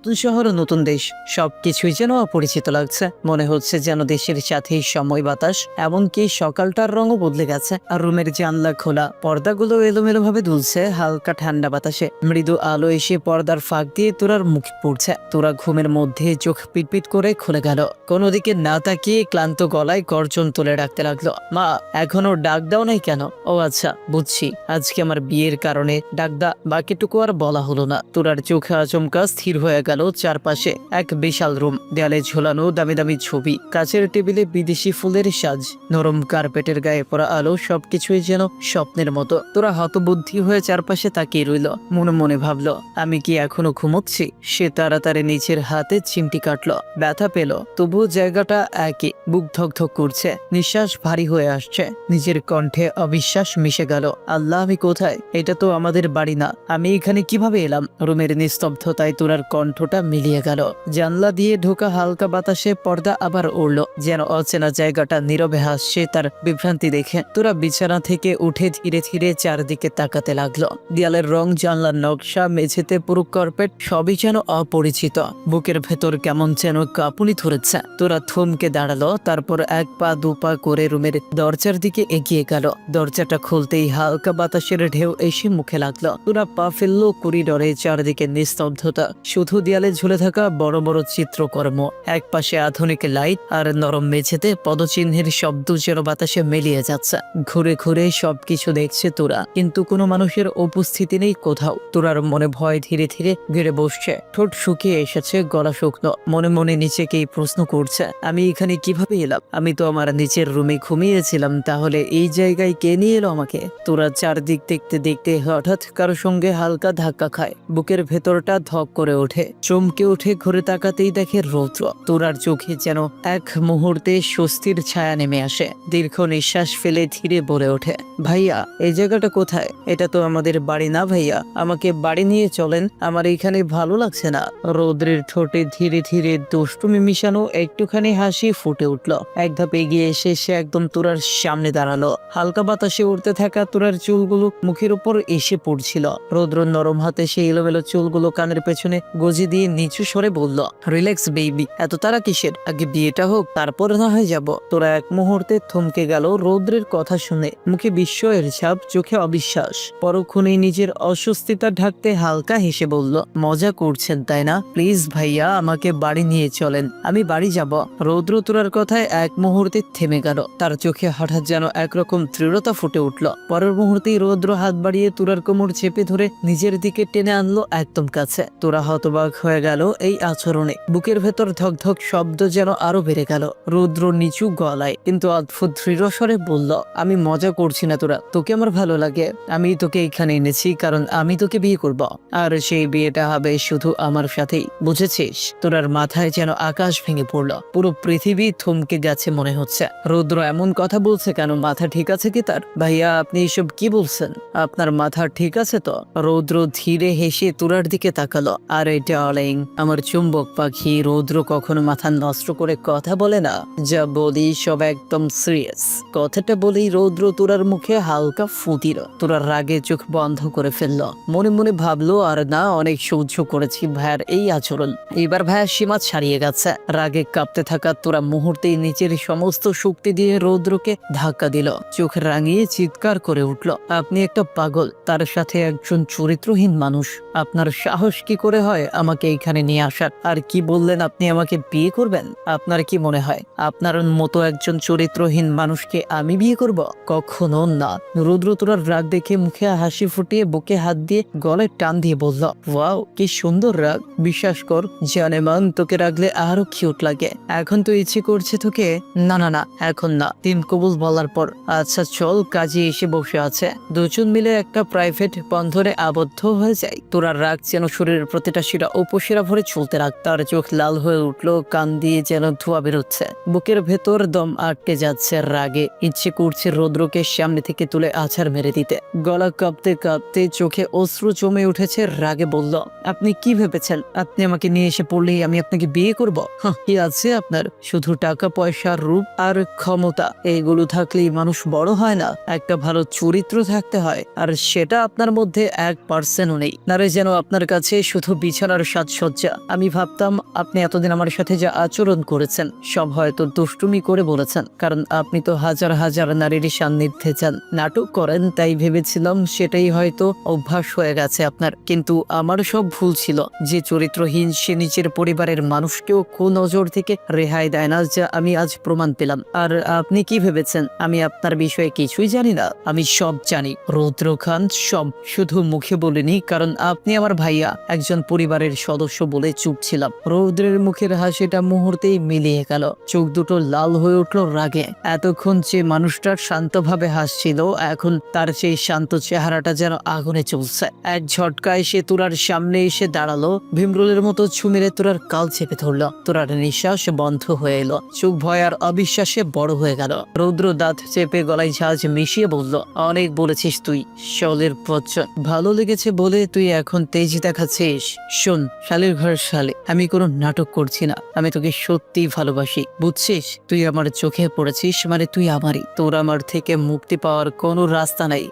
নতুন শহর ও নতুন দেশ, সবকিছুই যেন অপরিচিত লাগছে। মনে হচ্ছে যেন দেশের সাথেই সময় বাতাস, এমনকি সকালটার রঙও বদলে গেছে। আর রুমের জানলা খোলা, পর্দাগুলো এলোমেলো ভাবে দুলছে হালকা ঠান্ডা বাতাসে। মৃদু আলো এসে পর্দার ফাঁক দিয়ে তোরার মুখ পড়ছে। তোরা ঘুমের মধ্যে চোখ পিটপিট করে খুলে গেল। কোনো দিকে না তাকিয়ে ক্লান্ত গলায় গর্জন তুলে ডাকতে লাগলো, মা এখনো ডাক দাও নাই কেন? ও আচ্ছা বুঝছি, আজকে আমার বিয়ের কারণে ডাকদা। বাকিটুকু আর বলা হলো না। তোরার চোখে আচমকা স্থির হয়ে গেল চারপাশে এক বিশাল রুম, দেয়ালে ঝোলানো দামি দামি ছবি, কাচের টেবিলে বিদেশি ফুলের সাজ, নরম কার্পেটের গায়ে পড়া আলো, সবকিছুই যেন স্বপ্নের মতো। তোরা হতবুদ্ধি হয়ে চারপাশে তাকিয়ে রইল। মনে মনে ভাবলো, আমি কি এখনো ঘুমোচ্ছি? সে তাড়াতাড়ি নিচের হাতে চিমটি কাটলো, ব্যথা পেল, তবুও জায়গাটা একই। বুক ধকধক করছে, নিঃশ্বাস ভারী হয়ে আসছে। নিজের কণ্ঠে অবিশ্বাস মিশে গেল। আল্লাহ, আমি কোথায়? এটা তো আমাদের বাড়ি না। আমি এখানে কিভাবে এলাম? রুমের নিস্তব্ধতায় তোরার কণ্ঠটা মিলিয়ে গেল। জানলা দিয়ে ঢোকা হালকা বাতাসে পর্দা আবার উড়ল, যেন অচেনা জায়গাটা নীরবে হাসছে তার বিভ্রান্তি দেখে। তোরা বিছানা থেকে উঠে ধীরে ধীরে চারদিকে তাকাতে লাগলো। দেয়ালের রং, জানলার নকশা, মেঝেতে পুরো কার্পেট, সবই যেন অপরিচিত। বুকের ভেতর কেমন যেন কাঁপুনি ধরেছে। তোরা থমকে দাঁড়ালো, তারপর এক পা দু পা করে রুমের দরজার দিকে এগিয়ে গেল। দরজাটা খুলতেই হালকা বাতাসের ঢেউ এসে মুখে লাগলো। তোরা পা ফেললো করিডরে। চারদিকে নিস্তব্ধতা, শুধু দেয়ালে ঝুলে থাকা বড় বড় চিত্রকর্ম। এক পাশে আধুনিক লাইট, আর নরম মেঝেতে পদচিহ্নের শব্দ যেন বাতাসে মিলিয়ে যাচ্ছে। ঘুরে ঘুরে সবকিছু দেখছে তোরা, কিন্তু কোনো মানুষের উপস্থিতি নেই কোথাও। তোরার মনে ভয় ধীরে ধীরে ঘিরে বসছে। ঠোঁট শুকিয়ে এসেছে, গলা শুকনো। মনে মনে নিচেকেই প্রশ্ন করছে, আমি এখানে কিভাবে এলাম? আমি তো আমার নিচের রুমে ঘুমিয়েছিলাম, তাহলে এই জায়গায় কে নিয়ে এলো আমাকে? তোরা চারদিক দেখতে দেখতে হঠাৎ কারো সঙ্গে হালকা ধাক্কা খায়। বুকের ভেতরটা ধক করে ওঠে। চমকে উঠে ঘুরে তাকাতেই দেখে রৌদ্র। তোরার চোখে যেন এক মুহূর্তে স্বস্তির ছায়া নেমে আসে। দীর্ঘ নিঃশ্বাস ফেলে ধীরে বলে ওঠে, ভাইয়া এই জায়গাটা কোথায়? এটা তো আমাদের বাড়ি না ভাইয়া, আমাকে বাড়ি নিয়ে চলেন, আমার এখানে ভালো লাগছে না। রৌদ্রের ঠোঁটে ধীরে ধীরে দুষ্টুমি মিশানো একটুখানি হাসি ফুটে উঠল। এক ধাপ এগিয়ে এসে সে একদম তোরার সামনে দাঁড়ালো। হালকা বাতাসে উড়তে থাকা তোরার চুলগুলো মুখের উপর এসে পড়ছিল। রৌদ্র নরম হাতে সেই এলোমেলো চুলগুলো কানের পেছনে গজে দিয়ে নিচু স্বরে বলল, রিল্যাক্স বেবি, এত তারা কিসের? আগে বিয়েটা হোক, তারপর না হয় যাব। তোরা এক মুহূর্তে থমকে গেল রৌদ্রের কথা শুনে। মুখে বিস্ময়ের ছাপ, চোখে অবিশ্বাস। পরক্ষণে নিজের অস্বস্তিতা ঢাকতে হালকা হেসে বলল, মজা করছেন তাই না? প্লিজ ভাইয়া, আমাকে বাড়ি নিয়ে চলেন, আমি বাড়ি যাব। রৌদ্র তোরার কথায় এক মুহূর্তে থেমে গেল। তার চোখে হঠাৎ যেন একরকম দৃঢ়তা ফুটে উঠল। পরের মুহূর্তেই রৌদ্র হাত বাড়িয়ে তোরার কোমর চেপে ধরে নিজের দিকে টেনে আনলো একদম কাছে। তোরা হতবাক হয়ে গেল এই আচরণে। বুকের ভেতর ধকধক শব্দ যেন আরো বেড়ে গেল। রৌদ্র নিচু গলায় কিন্তু অদ্ভুত দৃঢ় স্বরে বলল, আমি মজা করছি না তোরা, তোকে আমার ভালো লাগে। আমি তোকে এখানে এনেছি কারণ আমি তোকে বিয়ে করব, আর সেই বিয়েটা হবে শুধু আমার সাথেই, বুঝেছিস? তোরার মাথায় যেন আকাশ ভেঙে পড়ল। পুরো পৃথিবী থমকে গেছে মনে হচ্ছে। রৌদ্র এমন কথা বলছে কেন? মাথা ঠিক আছে কি তার? ভাইয়া আপনি এসব কি বলছেন? আপনার মাথা ঠিক আছে তো? রৌদ্র ধীরে হেসে তোরার দিকে তাকালো। আর এটা ডার্লিং, আমার চুম্বক পাখি। রৌদ্র কখনো মাথা নষ্ট করে কথা বলে না, যা বলি সব একদম সিরিয়াস। কথাটা বলেই রৌদ্র তোরার মুখে হালকা ফু দিল। তোরার রাগে চোখ বন্ধ করে ফেললো। মনে মনে ভাবলো, আর না, অনেক সহ্য করেছি ভাইয়ার এই আচরণ, এবার ভাইয়ার সীমা ছাড়িয়ে গেছে। রাগে কাঁপতে থাকা তোরা মুহূর্তেই নিচের সমস্ত শক্তি দিয়ে রৌদ্রকে ধাক্কা দিল। চোখ রাঙিয়ে চিৎকার করে উঠল, আপনি একটা পাগল, তার সাথে একজন চরিত্রহীন মানুষ। আপনার সাহস কি করে হয় আমাকে এখানে নিয়ে আসার? আর কি বললেন আপনি আমাকে বিয়ে করবেন? আপনার কি মনে হয় আপনার মতো একজন চরিত্রহীন মানুষকে আমি বিয়ে করব? কখনো না। রৌদ্র তোরার রাগ দেখে মুখে হাসি ফুটিয়ে বুকে হাত দিয়ে গলায় টান দিয়ে বলল, ওয়াও কি সুন্দর রাগ, বিশ্বাস কর জানেমান, তোকে রাগলে আরো কিউট লাগে। এখন তো ইচ্ছে করছে তোকে। না না না, এখন না। তিন কবুল বলার পর। আচ্ছা চল, কাজে এসে বসে আছে, দুজন মিলে একটা প্রাইভেট বন্ধনে আবদ্ধ হয়ে যায়। তোরার রাগ যেন শরীরের প্রতিটা শিরা উপশিরা ভরে চলতে রাখ। তার চোখ লাল হয়ে উঠলো, কান দিয়ে যেন ধোঁয়া বেরোচ্ছে। বুকের ভেতর দম আটকে যাচ্ছে রাগে। ইচ্ছে করছে রৌদ্রকে সামনে থেকে তুলে আছাড় মেরে দিতে। গলা কাঁপতে কাঁপতে চোখে অশ্রু জমে উঠেছে। রাগে বলল, আপনি কি ভেবেছেন আপনি আমাকে নিয়ে এসে পড়লেই আমি আপনাকে বিয়ে করব? কি আছে আপনার? শুধু টাকা পয়সা, রূপ আর ক্ষমতা, এইগুলো থাকলেই মানুষ বড় হয় না। একটা ভালো চরিত্র থাকতে হয়, আর সেটা আপনার মধ্যে 1% নেই। নারে যেন আপনার কাছে শুধু বিছানার সাজসজ্জা। আমি ভাবতাম আপনি এতদিন আমার সাথে যা আচরণ করেছেন সব হয়তো দুষ্টুমি করে বলেছেন, কারণ আপনি তো হাজার হাজার নারীর সান্নিধ্যে যান, নাটক করেন, তাই ভেবেছিলাম সেটাই হয়তো অভ্যাস হয়ে গেছে আপনার। কিন্তু আমার সব ভুল ছিল। যে চরিত্রহীন সে নিজের পরিবারের মানুষকেও কুনজর থেকে রেহাই দেয় না, যা আমি আজ প্রমাণ পেলাম। আর আপনি কি ভেবেছেন আমি আপনার বিষয়ে কিছুই জানি না? আমি সব জানি রৌদ্র খান, সব। শুধু মুখে বলিনি, কারণ আপনি আমার ভাইয়া, একজন পরিবারের সদস্য বলে চুপ ছিলাম। রৌদ্রের মুখের হাসিটা মুহূর্তেই মিলিয়ে গেল, চোখ দুটো লাল হয়ে উঠল রাগে। এতক্ষণ যে মানুষটা শান্তভাবে হাসছিল, এখন তার সেই শান্ত চেহারাটা যেন আগুনে চলছে। এক ঝটকায় সে তোরার সামনে এসে দাঁড়ালো, ভীমরুলের মতো ছুমেরে তোরার কাল চেপে ধরল। তোরার নিঃশ্বাস বন্ধ হয়ে এলো, চোখ ভয় আর অবিশ্বাসে বড় হয়ে গেল। রৌদ্র দাঁত চেপে গলায় ঝাঁজ মিশিয়ে বলল, অনেক বলেছিস তুই, শলের বচ্চন। ভালো লেগেছে বলে তুই এখন তেজ দেখাচ্ছিস? শোন শালের ঘর শালে, আমি কোনো নাটক করছি না, আমি তোকে সত্যি ভালোবাসি, বুঝছিস? তুই আমার চোখে পড়েছিস, মানে তুই আমারই। তোর আমার থেকে মুক্তি পাওয়ার কোনো রাস্তা নাই।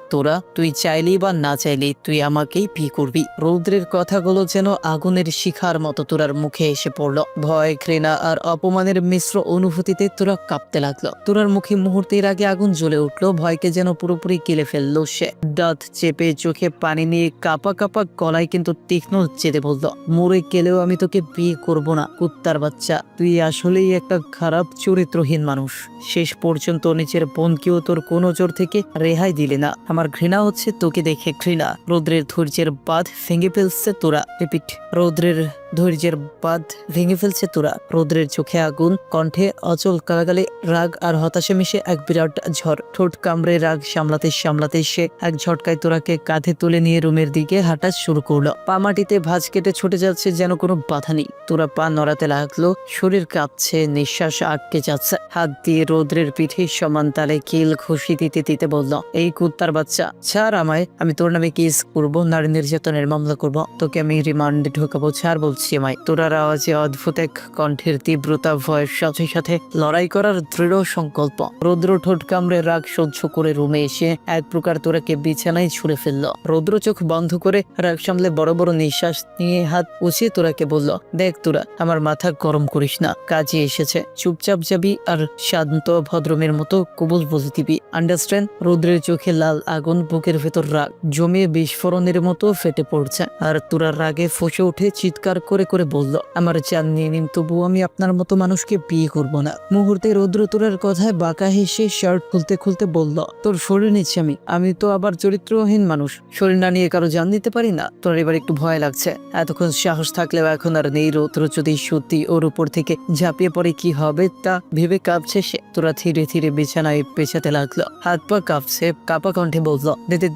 তুই চাইলি বা না চাইলি তুই আমাকেই বিয়ে করবি। রৌদ্রের কথাগুলো যেন আগুনের শিখার মতো তোরার মুখে এসে পড়লো। ভয়, ঘৃণা আর অপমানের মিশ্র অনুভূতিতে তোরা কাঁপতে লাগলো। তোরার মুখে মুহূর্তের আগে আগুন জ্বলে উঠলো, ভয়কে যেন পুরোপুরি গিলে ফেললো সে। দাঁত চেপে চোখে পানি নিয়ে কাপা কাপা গলায় কিন্তু তীক্ষ্ণ চেতে বলল, মরে গেলেও আমি তোকে বিয়ে করব না, কুত্তার বাচ্চা। তুই আসলেই একটা খারাপ চরিত্রহীন মানুষ। শেষ পর্যন্ত নিজের বোনকেও তোর কোনো জোর থেকে রেহাই দিলে না। আমার ঘৃণা হচ্ছে তোকে দেখে, ঘৃণা। রৌদ্রের ধৈর্যের বাঁধ ভেঙে ফেলছে তোরা। রিপিট, রৌদ্রের ধৈর্যের বাঁধ ভেঙে ফেলছে তোরা। রৌদ্রের চোখে আগুন, কণ্ঠে অচল কারাগালে রাগ আর হতাশা মিশে এক বিরাট ঝড়। ঠোঁট কামড়ে রাগ সামলাতে সামলাতে সে এক ঝটকায় তোরাকে কাঁধে তুলে নিয়ে রুমের দিকে হাঁটা শুরু করলো। পা মাটিতে ভাঁজ কেটে ছুটে যাচ্ছে, যেন কোনো বাধা নেই। তোরা পা নড়াতে লাগলো, শরীর কাঁপছে, নিঃশ্বাস আটকে যাচ্ছে। হাত দিয়ে রৌদ্রের পিঠে সমান তালে কিল খুশি দিতে দিতে বলল, এই কুত্তার বাচ্চা, ছাড় আমায়। আমি তোর নামে কেস করবো, নারী নির্যাতনের মামলা করব, তোকে আমি রিমান্ডে ঢোকাবো, ছাড় বলছি আমায়। তোরার আওয়াজে অদ্ভুত এক কণ্ঠের তীব্রতা, ভয়ের সাথে সাথে লড়াই করার দৃঢ় সংকল্প। রৌদ্র ঠোঁট কামড়ে রাগ সহ্য করে রুমে এসে এক প্রকার তোরাকে বিছানায় ছুঁড়ে ফেললো। রৌদ্র চোখ বন্ধ করে রাগ সামলে বড় বড় নিঃশ্বাস নিয়ে হাত উঁচিয়ে তোরাকে বলল, দেখ তোরা, আমার মাথা গরম করিস না, কাজে এসেছে, চুপচাপ যাবি আর শান্ত ভদ্রমের মতো কবুল বলে দিবি, আন্ডারস্ট্যান্ড? রৌদ্রের চোখে লাল আগুন, বুকের ভেতর রাগ জমিয়ে বিস্ফোরণের মতো ফেটে পড়ছে। আর তোরার রাগে ফসে উঠে চিৎকার করে করে বলল, আমার জান নিয়ে নিন, তবু আমি আপনার মতো মানুষকে বিয়ে করব না। মুহূর্তে রৌদ্র তোরার কথায় বাঁকা হেসে শার্ট খুলতে খুলতে বলল, তোর শরীর নিচ্ছি আমি তো আবার চরিত্রহীন মানুষ, শরীর না নিয়ে কারো জান দিতে পারি না। তোর এবার একটু ভয় লাগছে, এতক্ষণ সাহস থাকলেও এখন আর নেই। রৌদ্র যদি সত্যি ওর উপর থেকে ঝাঁপিয়ে পড়ে কি হবে তা ভেবে কাঁপছে সে। তোরা ধীরে ধীরে বিছানায় পেছাতে লাগলো, হাত পা কাঁপছে, কাপা কণ্ঠে বলল,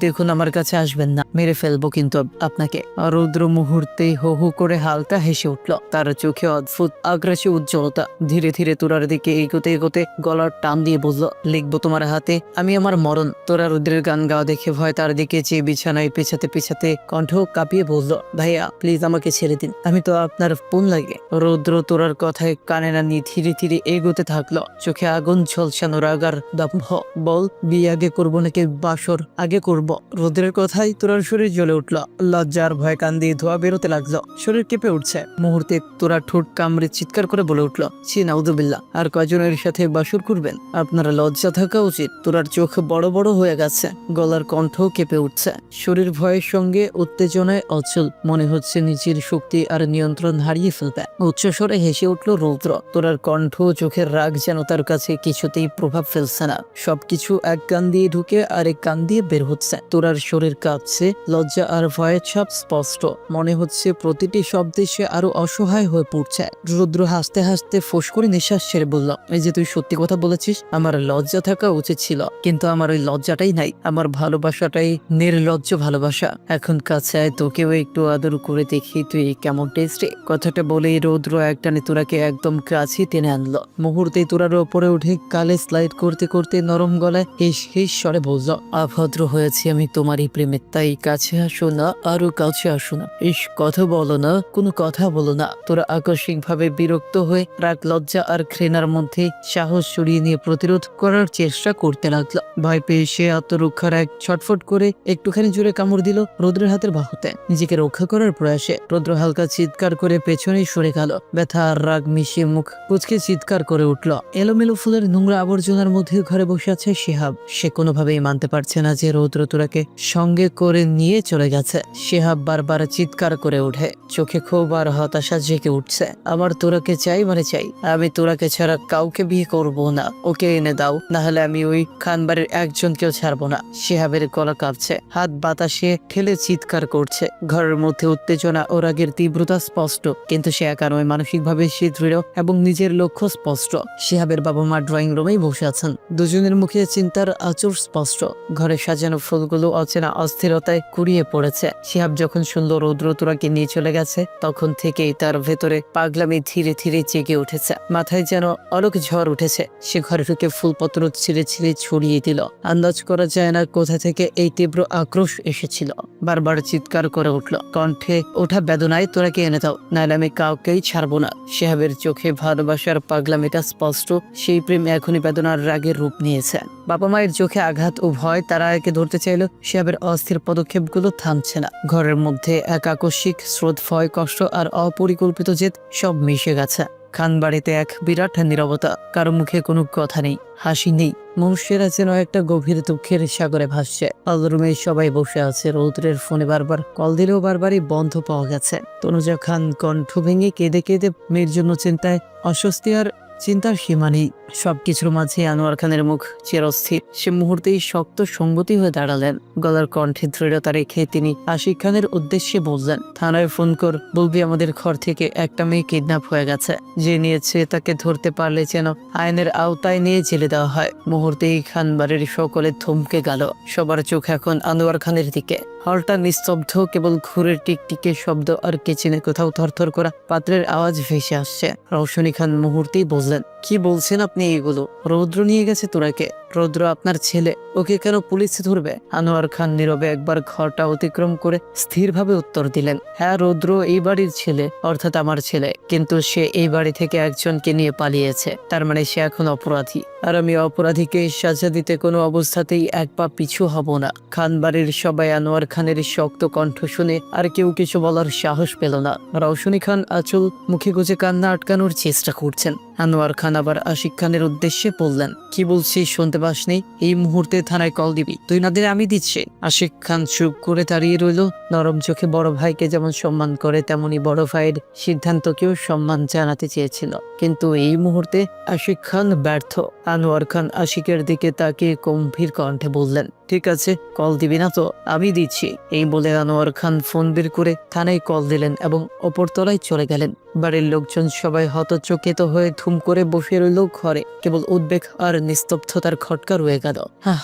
দেখুন আমার কাছে আসবেন না, মেরে ফেলবো কিন্তু আপনাকে। আর রৌদ্র মুহূর্তে হো হো করে হালকা হেসে উঠল, তার চোখে অদ্ভুত আগ্রাসী উজ্জ্বলতা। ধীরে ধীরে তোরার দিকে এগোতে এগোতে গলার টান দিয়ে বলল, লিখবো তোমার হাতে আমি আমার মরণ। তোরা রৌদ্রের গান গাওয়া দেখে ভয় তার দিকে চেয়ে বিছানায় পেছাতে পেছাতে কণ্ঠ কাঁপিয়ে বলল, ভাইয়া প্লিজ আমাকে ছেড়ে দিন, আমি তো আপনার বোন লাগে। রৌদ্র তোরার কথায় কানে না নিয়ে ধীরে ধীরে এগোতে থাকলো, চোখে আগুন ঝলসানো রাগ আর দম্ভ। বল, বিয়ে আগে করবো নাকি বাসর আগে করব? রৌদ্রের কথায় তোরার শরীর জ্বলে উঠল, লজ্জার ভয় কান দিয়ে ধোয়া বেরোতে লাগলো, শরীর কেঁপে উঠছে। মুহূর্তে তোরা ঠোঁট কামড়ে চিৎকার করে বলে উঠল, ছি নাউযুবিল্লাহ, আর কয়জনের সাথে বাসর করবেন? আপনারা লজ্জা থাকা উচিত। তোরার চোখ বড় বড় হয়ে গেছে, গলার কণ্ঠ কেঁপে উঠছে, শরীর ভয়ের সঙ্গে উত্তেজনায় অচল, মনে হচ্ছে নিজের শক্তি আর নিয়ন্ত্রণ হারিয়ে ফেলবে। উচ্চস্বরে হেসে উঠল রৌদ্র। তোরার কণ্ঠ, চোখের রাগ যেন তার কাছে কিছুতেই প্রভাব ফেলছে না, সবকিছু এক কান দিয়ে ঢুকে আরেক কান দিয়ে বের হচ্ছে। তোরার শরীর কাঁপছে, লজ্জা আর ভয়ের ছাপ স্পষ্ট, মনে হচ্ছে প্রতিটি শব্দে সে আরো অসহায় হয়ে পড়ছে। রৌদ্র হাসতে হাসতে ফোঁস করে নিঃশ্বাস ছেড়ে বলল, এই যে তুই সত্যি কথা বলেছিস, আমার লজ্জা থাকা উচিত ছিল, কিন্তু আমার ওই লজ্জাটাই নাই, আমার ভালোবাসাটাই নির্লজ্জ ভালোবাসা। এখন কাছে আয়, তোকেও একটু আদর করে দেখি তুই কেমন টেস্টি। কথাটা বলেই রৌদ্র একটানে তোরাকে একদম কাছে টেনে আনলো। মুহূর্তেই তোরার ওপরে উঠে কালে স্লাইড করতে করতে নরম গলায় হিস হিস স্বরে বলল, অভদ্র হয়েছি আমি তোমারই প্রেমে, তাই কাছে আসো না, আরো কাছে আসো না। ইস, কথা বলো না, কোনো কোনো কথা বলো না। তোরা আকস্মিকভাবে বিরক্ত হয়ে রাগ, লজ্জা আর ঘৃণার মধ্যে সাহস সরিয়ে নিয়ে প্রতিরোধ করার চেষ্টা করতে লাগলো। ভয় পেয়ে সে আত্মরক্ষার এক ছটফট করে একটুখানি জোরে কামড় দিল রৌদ্রের হাতের বাহুতে। নিজেকে রক্ষা করার প্রয়াসে রৌদ্র হালকা চিৎকার করে পেছনেই সরে গেল। ব্যথা আর রাগ মিশিয়ে মুখ কুচকে চিৎকার করে উঠল। এলোমেলো ফুলের নোংরা আবর্জনার মধ্যে ঘরে বসে আছে শিহাব। সে কোনোভাবেই মানতে পারছে না যে রৌদ্র তোরাকে সঙ্গে করে নিয়ে চলে গেছে। শিহাব বারবার চিৎকার করে ওঠে, চোখে ক্ষোভ আর হতাশা জেগে উঠছে। আমার তোরাকে চাই, মানে চাই। আমি তোরাকে ছাড়া কাউকে বিয়ে করব না। ওকে এনে দাও, না হলে আমি ওই খানবাড়ির একজনকেও ছাড়বো না। শিহাবের গলা কাঁপছে, হাত বাতাসে ঠেলে চিৎকার করছে। ঘরের মধ্যে উত্তেজনা ও রাগের তীব্রতা স্পষ্ট, কিন্তু সে একা নয়। মানসিকভাবে সে দৃঢ় এবং নিজের লক্ষ্য স্পষ্ট। শিহাবের বাবা মা ড্রয়িং রুমেই বসে আছেন। দুজনের মুখে চিন্তার আঁচড় স্পষ্ট। ঘরে সাজানো ফুলগুলো অচেনা অস্থিরতায় কুড়িয়ে পড়েছে। শিহাব যখন শুনল রৌদ্র তোরাকে নিয়ে চলে গেছে, তখন থেকেই তার ভেতরে পাগলামি ধীরে ধীরে জেগে উঠেছে। মাথায় যেন অলক ঝড় উঠেছে। সে ঘরে ঢুকে ফুলপত্র ছিঁড়ে ছিঁড়ে ছড়িয়ে দিল। আন্দাজ করা যায় না কোথা থেকে এই তীব্র আক্রোশ এসেছিল। বারবার চিৎকার করে উঠল, কণ্ঠে ওঠা বেদনায় তোরাকে এনে দাও, নাহলে আমি কাউকেই ছাড়বো না। শিহাবের চোখে ভালোবাসার পাগলামিটা স্পষ্ট। সেই প্রেম এখনই বেদনার রাগের রূপ নিয়েছে। বাবা মায়ের চোখে আঘাত ও ভয়। তারা একে ধরতে চাইল। শিহাবের অস্থির পদক্ষেপগুলো থামছে না। ঘরের মধ্যে এক আকস্মিক স্রোত, ভয়, কষ্ট আর অপরিকল্পিত জেদ সব মিশে গেছে। খানবাড়িতে এক বিরাট নীরবতা। কারো মুখে কোনো কথা নেই, হাসি নেই। মনুষ্যেরা যেন একটা গভীর দুঃখের সাগরে ভাসছে। হলরুমে সবাই বসে আছে। রৌদ্রের ফোনে বারবার কল দিলেও বারবারই বন্ধ পাওয়া গেছে। তনুজা খান কণ্ঠ ভেঙে কেঁদে কেঁদে মেয়ের জন্য চিন্তায়, অস্বস্তি আর চিন্তার সীমা নেই। সবকিছুর মাঝে আনোয়ার খানের মুখ চিরস্থির। সে মুহূর্তেই শক্ত সঙ্গতি হয়ে দাঁড়ালেন। গলার কণ্ঠে দৃঢ়তা রেখে তিনি আশিক খানের উদ্দেশ্যে বললেন, থানায় ফোন কর, বলবি আমাদের ঘর থেকে একটা মেয়ে কিডন্যাপ হয়ে গেছে। যে নিয়েছে তাকে ধরতে পারলে যেন আইনের আওতায় নিয়ে জেলে দেওয়া হয়। মুহূর্তেই খানবাড়ির সকলে থমকে গেল। সবার চোখ এখন আনোয়ার খানের দিকে। হলটা নিস্তব্ধ, কেবল ঘুরের টিকটিকে শব্দ আর কিচেনে কোথাও থরথর করা পাত্রের আওয়াজ ভেসে আসছে। রৌশনী খান মুহূর্তেই বললেন, কি বলছেন আপনি এগুলো? রৌদ্র নিয়ে গেছে তোরাকে? রৌদ্র আপনার ছেলে, ওকে কেন পুলিশে ধরবে? আনোয়ার খান নীরবে একবার ঘরটা অতিক্রম করে স্থিরভাবে উত্তর দিলেন, হ্যাঁ, রৌদ্র এই বাড়ির ছেলে, অর্থাৎ আমার ছেলে। কিন্তু সে এই বাড়ি থেকে একজনকে নিয়ে পালিয়েছে। তার মানে সে এখন অপরাধী। আর আমি অপরাধীকে সাজা দিতে কোনো অবস্থাতেই এক পা পিছু হব না। খানবাড়ির সবাই আনোয়ার খানের শক্ত কণ্ঠ শুনে আর কেউ কিছু বলার সাহস পেল না। রৌশনী খান আঁচল মুখে গুজে কান্না আটকানোর চেষ্টা করছেন। আনোয়ার খান আবার আশিক খানের উদ্দেশ্যে বললেন, কি বলছিস শুনতে পাসনি? এই মুহূর্তে থানায় কল দিবি, তুই না দিলে আমি দিচ্ছি। আশিক খান চুপ করে দাঁড়িয়ে রইল। নরম চোখে বড় ভাইকে যেমন সম্মান করে, তেমনি বড় ভাইয়ের সিদ্ধান্তকেও সম্মান জানাতে চেয়েছিল। কিন্তু এই মুহূর্তে আশিক খান ব্যর্থ। আনোয়ার খান আশিকের দিকে তাকিয়ে গম্ভীর কণ্ঠে বললেন, ঠিক আছে, কল দিবি না তো? আমি দিচ্ছি। এই বলে আনোয়ার খান ফোন বের করে থানায় কল দিলেন এবং অপরতলায় চলে গেলেন। বাড়ির লোকজন সবাই হতচকিত হয়ে ধুম করে বসে রইল ঘরে। কেবল উদ্বেগ আর নিস্তব্ধতার খটকা রয়ে গেল।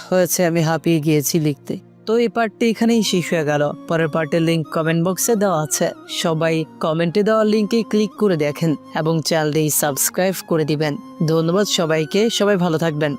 হয়েছে, আমি হাঁপিয়ে গিয়েছি লিখতে। তো এই পার্টটি এখানেই শেষ হয়ে গেল। পরের পার্টের লিঙ্ক কমেন্ট বক্সে দেওয়া আছে। সবাই কমেন্টে দেওয়া লিঙ্কে ক্লিক করে দেখেন এবং চ্যানেলটি সাবস্ক্রাইব করে দিবেন। ধন্যবাদ সবাইকে। সবাই ভালো থাকবেন।